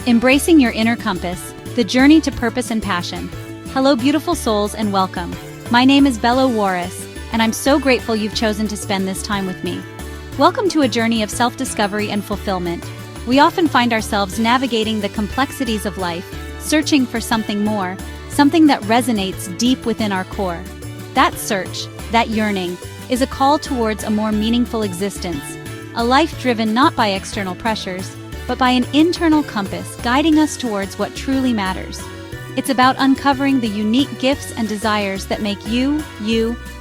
Embracing your inner compass, the journey to purpose and passion. Hello beautiful souls and welcome. My name is Bella Juarez, and I'm so grateful you've chosen to spend this time with me. Welcome to a journey of self-discovery and fulfillment. We often find ourselves navigating the complexities of life, searching for something more, something that resonates deep within our core. That search, that yearning, is a call towards a more meaningful existence, a life driven not by external pressures, but by an internal compass guiding us towards what truly matters. It's about uncovering the unique gifts and desires that make you,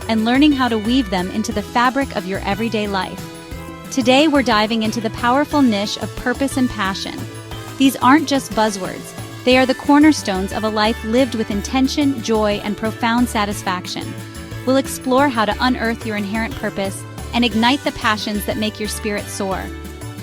and learning how to weave them into the fabric of your everyday life. Today we're diving into the powerful niche of purpose and passion. These aren't just buzzwords, they are the cornerstones of a life lived with intention, joy, and profound satisfaction. We'll explore how to unearth your inherent purpose and ignite the passions that make your spirit soar.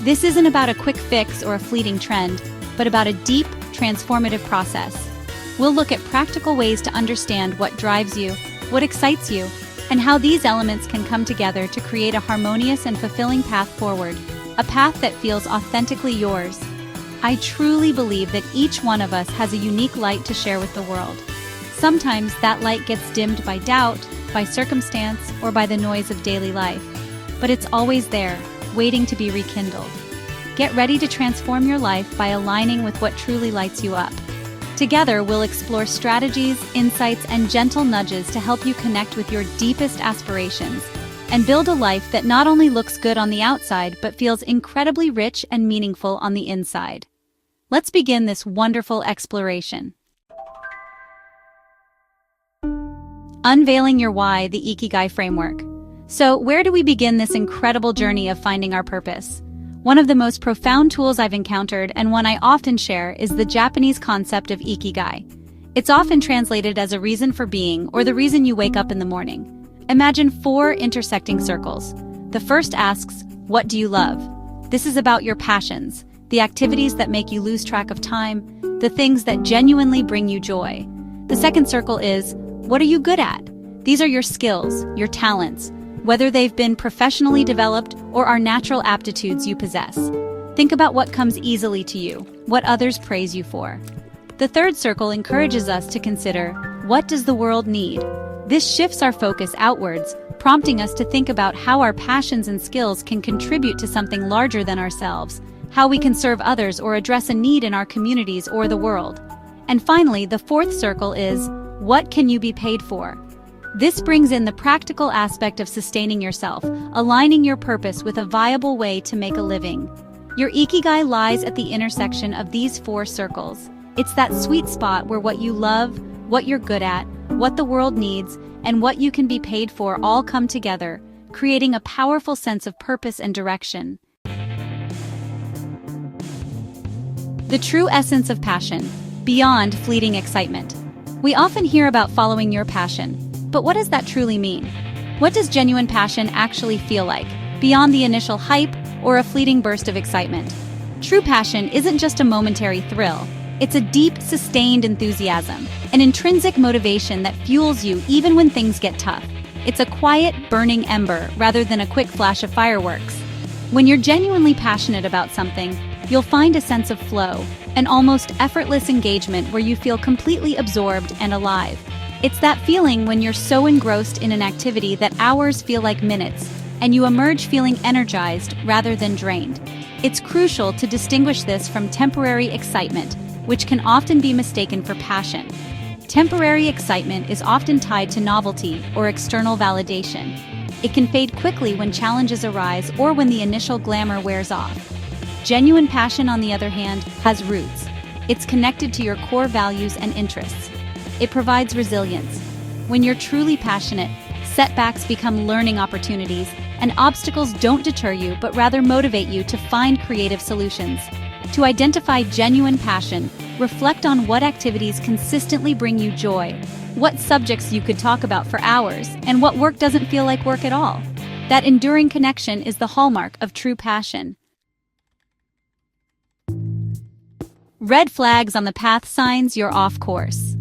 This isn't about a quick fix or a fleeting trend, but about a deep, transformative process. We'll look at practical ways to understand what drives you, what excites you, and how these elements can come together to create a harmonious and fulfilling path forward, a path that feels authentically yours. I truly believe that each one of us has a unique light to share with the world. Sometimes that light gets dimmed by doubt, by circumstance, or by the noise of daily life. But it's always there, waiting to be rekindled. Get ready to transform your life by aligning with what truly lights you up. Together, we'll explore strategies, insights, and gentle nudges to help you connect with your deepest aspirations and build a life that not only looks good on the outside, but feels incredibly rich and meaningful on the inside. Let's begin this wonderful exploration. Unveiling your why, the Ikigai framework. So, where do we begin this incredible journey of finding our purpose? One of the most profound tools I've encountered, and one I often share, is the Japanese concept of Ikigai. It's often translated as a reason for being or the reason you wake up in the morning. Imagine 4 intersecting circles. The first asks, what do you love? This is about your passions, the activities that make you lose track of time, the things that genuinely bring you joy. The second circle is, what are you good at? These are your skills, your talents, whether they've been professionally developed or are natural aptitudes you possess. Think about what comes easily to you, what others praise you for. The third circle encourages us to consider, what does the world need? This shifts our focus outwards, prompting us to think about how our passions and skills can contribute to something larger than ourselves, how we can serve others or address a need in our communities or the world. And finally, the fourth circle is, what can you be paid for? This brings in the practical aspect of sustaining yourself, aligning your purpose with a viable way to make a living. Your Ikigai lies at the intersection of these 4 circles. It's that sweet spot where what you love, what you're good at, what the world needs, and what you can be paid for all come together, creating a powerful sense of purpose and direction. The true essence of passion, beyond fleeting excitement. We often hear about following your passion. But what does that truly mean? What does genuine passion actually feel like, beyond the initial hype or a fleeting burst of excitement? True passion isn't just a momentary thrill. It's a deep, sustained enthusiasm, an intrinsic motivation that fuels you even when things get tough. It's a quiet, burning ember rather than a quick flash of fireworks. When you're genuinely passionate about something, you'll find a sense of flow, an almost effortless engagement where you feel completely absorbed and alive. It's that feeling when you're so engrossed in an activity that hours feel like minutes, and you emerge feeling energized rather than drained. It's crucial to distinguish this from temporary excitement, which can often be mistaken for passion. Temporary excitement is often tied to novelty or external validation. It can fade quickly when challenges arise or when the initial glamour wears off. Genuine passion, on the other hand, has roots. It's connected to your core values and interests. It provides resilience. When you're truly passionate, setbacks become learning opportunities, and obstacles don't deter you but rather motivate you to find creative solutions. To identify genuine passion, reflect on what activities consistently bring you joy, what subjects you could talk about for hours, and what work doesn't feel like work at all. That enduring connection is the hallmark of true passion. Red flags on the path signs you're off course.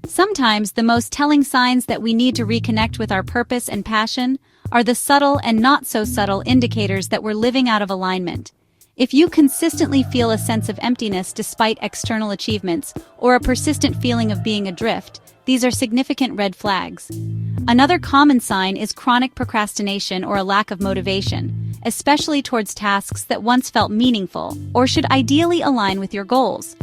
Sometimes the most telling signs that we need to reconnect with our purpose and passion are the subtle and not so subtle indicators that we're living out of alignment. If you consistently feel a sense of emptiness despite external achievements, or a persistent feeling of being adrift, these are significant red flags. Another common sign is chronic procrastination or a lack of motivation, especially towards tasks that once felt meaningful or should ideally align with your goals.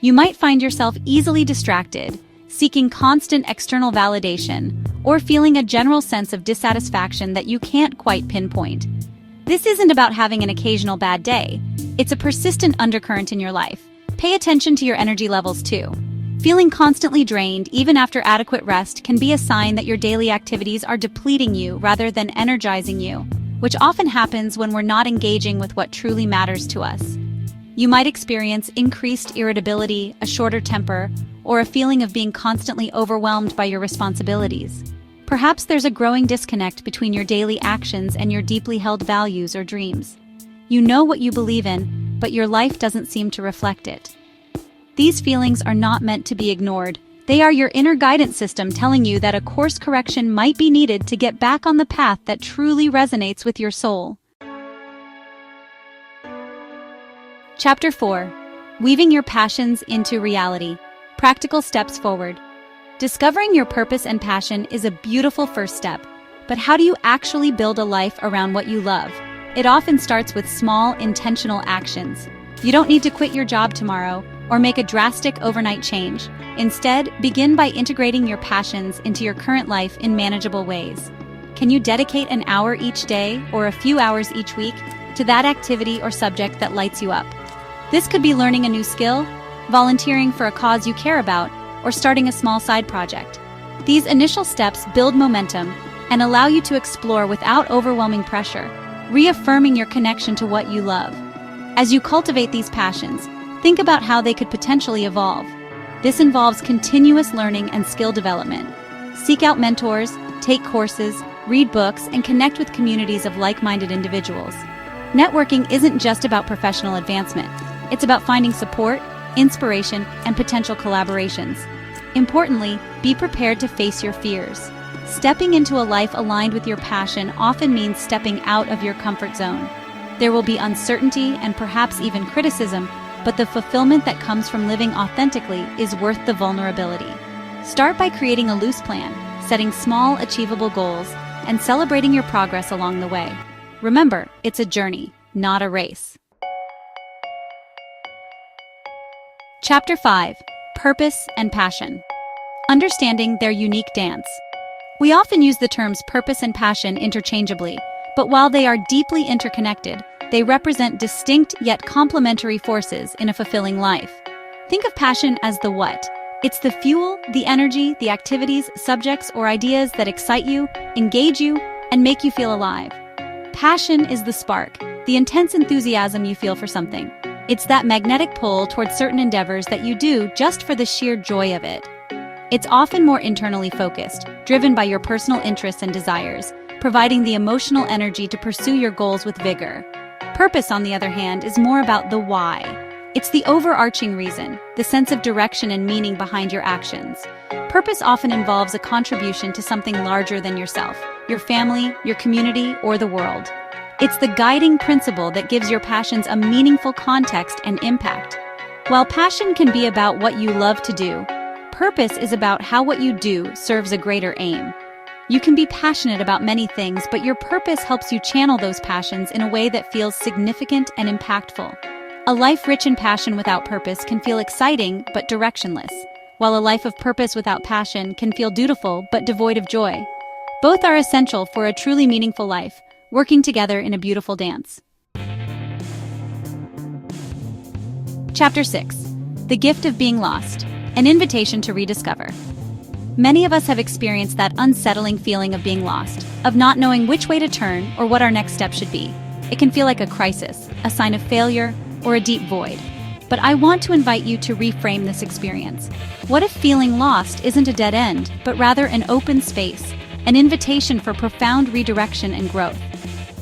You might find yourself easily distracted, seeking constant external validation, or feeling a general sense of dissatisfaction that you can't quite pinpoint. This isn't about having an occasional bad day. It's a persistent undercurrent in your life. Pay attention to your energy levels too. Feeling constantly drained, even after adequate rest, can be a sign that your daily activities are depleting you rather than energizing you, which often happens when we're not engaging with what truly matters to us. You might experience increased irritability, a shorter temper, or a feeling of being constantly overwhelmed by your responsibilities. Perhaps there's a growing disconnect between your daily actions and your deeply held values or dreams. You know what you believe in, but your life doesn't seem to reflect it. These feelings are not meant to be ignored. They are your inner guidance system telling you that a course correction might be needed to get back on the path that truly resonates with your soul. Chapter 4. Weaving your passions into reality. Practical steps forward. Discovering your purpose and passion is a beautiful first step, but how do you actually build a life around what you love? It often starts with small, intentional actions. You don't need to quit your job tomorrow or make a drastic overnight change. Instead, begin by integrating your passions into your current life in manageable ways. Can you dedicate an hour each day or a few hours each week to that activity or subject that lights you up? This could be learning a new skill, volunteering for a cause you care about, or starting a small side project. These initial steps build momentum and allow you to explore without overwhelming pressure, reaffirming your connection to what you love. As you cultivate these passions, think about how they could potentially evolve. This involves continuous learning and skill development. Seek out mentors, take courses, read books, and connect with communities of like-minded individuals. Networking isn't just about professional advancement. It's about finding support, inspiration, and potential collaborations. Importantly, be prepared to face your fears. Stepping into a life aligned with your passion often means stepping out of your comfort zone. There will be uncertainty and perhaps even criticism, but the fulfillment that comes from living authentically is worth the vulnerability. Start by creating a loose plan, setting small, achievable goals, and celebrating your progress along the way. Remember, it's a journey, not a race. Chapter 5. Purpose and Passion. Understanding their unique dance. We often use the terms purpose and passion interchangeably, but while they are deeply interconnected, they represent distinct yet complementary forces in a fulfilling life. Think of passion as the what. It's the fuel, the energy, the activities, subjects, or ideas that excite you, engage you, and make you feel alive. Passion is the spark, the intense enthusiasm you feel for something. It's that magnetic pull towards certain endeavors that you do just for the sheer joy of it. It's often more internally focused, driven by your personal interests and desires, providing the emotional energy to pursue your goals with vigor. Purpose, on the other hand, is more about the why. It's the overarching reason, the sense of direction and meaning behind your actions. Purpose often involves a contribution to something larger than yourself, your family, your community, or the world. It's the guiding principle that gives your passions a meaningful context and impact. While passion can be about what you love to do, purpose is about how what you do serves a greater aim. You can be passionate about many things, but your purpose helps you channel those passions in a way that feels significant and impactful. A life rich in passion without purpose can feel exciting but directionless, while a life of purpose without passion can feel dutiful but devoid of joy. Both are essential for a truly meaningful life, working together in a beautiful dance. Chapter 6. The Gift of Being Lost, an invitation to rediscover. Many of us have experienced that unsettling feeling of being lost, of not knowing which way to turn or what our next step should be. It can feel like a crisis, a sign of failure, or a deep void. But I want to invite you to reframe this experience. What if feeling lost isn't a dead end, but rather an open space, an invitation for profound redirection and growth?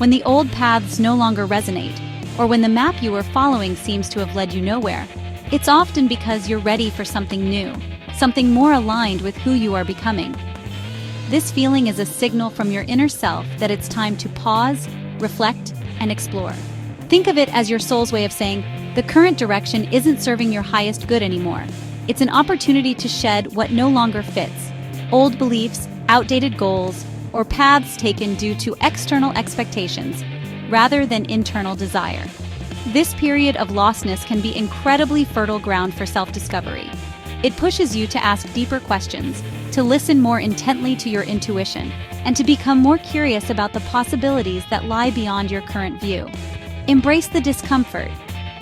When the old paths no longer resonate, or when the map you were following seems to have led you nowhere, it's often because you're ready for something new, something more aligned with who you are becoming. This feeling is a signal from your inner self that it's time to pause, reflect, and explore. Think of it as your soul's way of saying, the current direction isn't serving your highest good anymore. It's an opportunity to shed what no longer fits, old beliefs, outdated goals, or paths taken due to external expectations, rather than internal desire. This period of lostness can be incredibly fertile ground for self-discovery. It pushes you to ask deeper questions, to listen more intently to your intuition, and to become more curious about the possibilities that lie beyond your current view. Embrace the discomfort,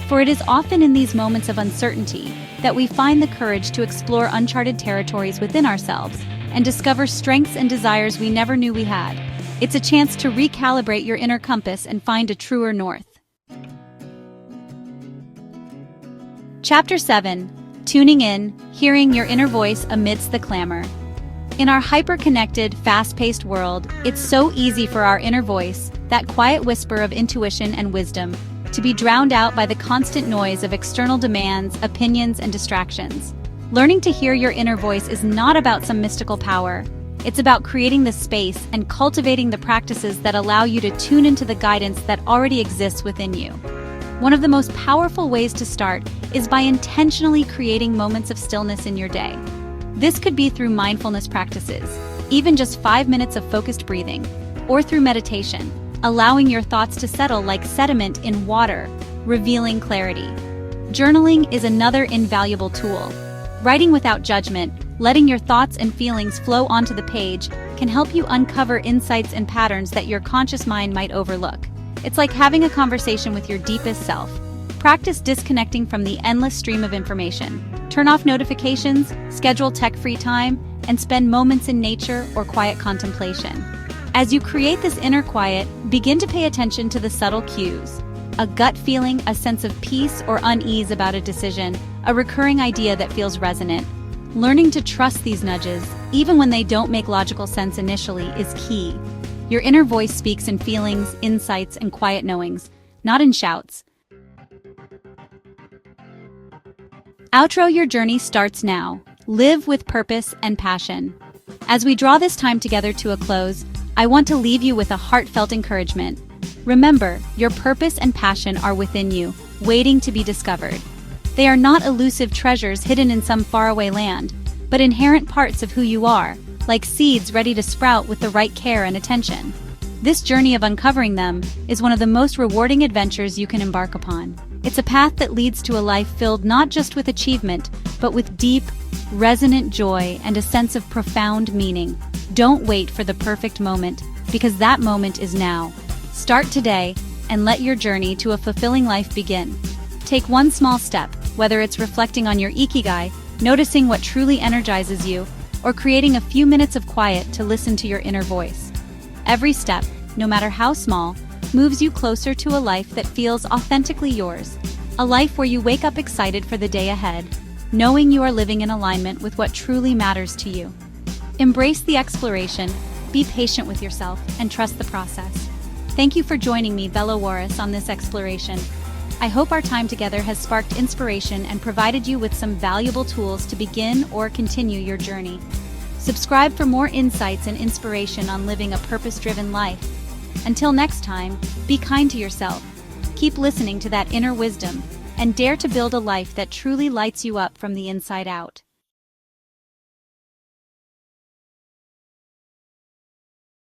for it is often in these moments of uncertainty that we find the courage to explore uncharted territories within ourselves and discover strengths and desires we never knew we had. It's a chance to recalibrate your inner compass and find a truer north. Chapter 7. Tuning in, hearing your inner voice amidst the clamor. In our hyper-connected, fast-paced world, it's so easy for our inner voice, that quiet whisper of intuition and wisdom, to be drowned out by the constant noise of external demands, opinions, and distractions. Learning to hear your inner voice is not about some mystical power. It's about creating the space and cultivating the practices that allow you to tune into the guidance that already exists within you. One of the most powerful ways to start is by intentionally creating moments of stillness in your day. This could be through mindfulness practices, even just 5 minutes of focused breathing, or through meditation, allowing your thoughts to settle like sediment in water, revealing clarity. Journaling is another invaluable tool. Writing without judgment, letting your thoughts and feelings flow onto the page, can help you uncover insights and patterns that your conscious mind might overlook. It's like having a conversation with your deepest self. Practice disconnecting from the endless stream of information. Turn off notifications, schedule tech-free time, and spend moments in nature or quiet contemplation. As you create this inner quiet, begin to pay attention to the subtle cues. A gut feeling, a sense of peace or unease about a decision, a recurring idea that feels resonant. Learning to trust these nudges, even when they don't make logical sense initially, is key. Your inner voice speaks in feelings, insights, and quiet knowings, not in shouts. Outro your journey starts now. Live with purpose and passion. As we draw this time together to a close, I want to leave you with a heartfelt encouragement. Remember, your purpose and passion are within you, waiting to be discovered. They are not elusive treasures hidden in some faraway land, but inherent parts of who you are, like seeds ready to sprout with the right care and attention. This journey of uncovering them is one of the most rewarding adventures you can embark upon. It's a path that leads to a life filled not just with achievement, but with deep, resonant joy and a sense of profound meaning. Don't wait for the perfect moment, because that moment is now. Start today and let your journey to a fulfilling life begin. Take one small step, whether it's reflecting on your ikigai, noticing what truly energizes you, or creating a few minutes of quiet to listen to your inner voice. Every step, no matter how small, moves you closer to a life that feels authentically yours. A life where you wake up excited for the day ahead, knowing you are living in alignment with what truly matters to you. Embrace the exploration, be patient with yourself, and trust the process. Thank you for joining me, Bella Warris, on this exploration. I hope our time together has sparked inspiration and provided you with some valuable tools to begin or continue your journey. Subscribe for more insights and inspiration on living a purpose-driven life. Until next time, be kind to yourself, keep listening to that inner wisdom, and dare to build a life that truly lights you up from the inside out.